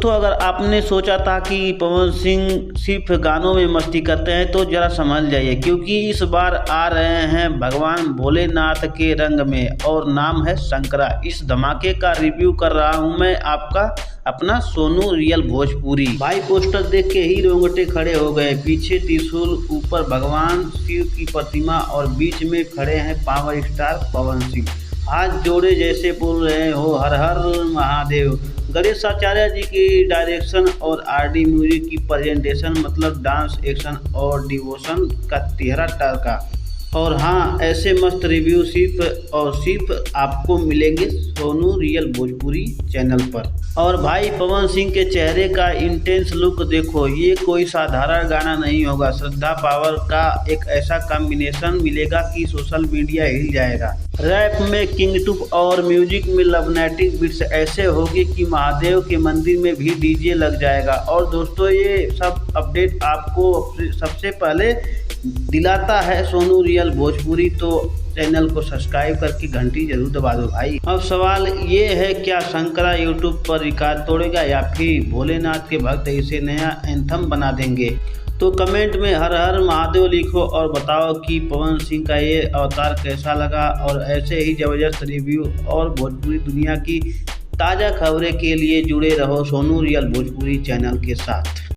दोस्तों, अगर आपने सोचा था कि पवन सिंह सिर्फ गानों में मस्ती करते हैं तो जरा समझ जाइए, क्योंकि इस बार आ रहे हैं भगवान भोलेनाथ के रंग में और नाम है शंकरा। इस धमाके का रिव्यू कर रहा हूं मैं आपका अपना सोनू रियल भोजपुरी। भाई पोस्टर देख के ही रोंगटे खड़े हो गए। पीछे त्रिशूल, ऊपर भगवान शिव की प्रतिमा और बीच में खड़े हैं पावर स्टार पवन सिंह। हाथ जोड़े जैसे बोल रहे हो हर हर महादेव। गणेश आचार्य जी की डायरेक्शन और आरडी म्यूजिक की प्रेजेंटेशन, मतलब डांस, एक्शन और डिवोशन का तिहरा टरका। और हाँ, ऐसे मस्त रिव्यू सिर्फ और सिर्फ आपको मिलेंगे सोनू रियल भोजपुरी चैनल पर। और भाई पवन सिंह के चेहरे का इंटेंस लुक देखो, ये कोई साधारण गाना नहीं होगा। श्रद्धा पावर का एक ऐसा कॉम्बिनेशन मिलेगा कि सोशल मीडिया हिल जाएगा। रैप में किंग टूप और म्यूजिक में लवनेटिक बीट्स ऐसे होगी कि महादेव के मंदिर में भी डीजे लग जाएगा। और दोस्तों, ये सब अपडेट आपको सबसे पहले दिलाता है सोनू रियल भोजपुरी, तो चैनल को सब्सक्राइब करके घंटी जरूर दबा दो भाई। अब सवाल ये है, क्या शंकरा यूट्यूब पर रिकॉर्ड तोड़ेगा या फिर भोलेनाथ के भक्त इसे नया एंथम बना देंगे? तो कमेंट में हर हर महादेव लिखो और बताओ कि पवन सिंह का ये अवतार कैसा लगा। और ऐसे ही ज़बरदस्त रिव्यू और भोजपुरी दुनिया की ताज़ा खबरें के लिए जुड़े रहो सोनू रियल भोजपुरी चैनल के साथ।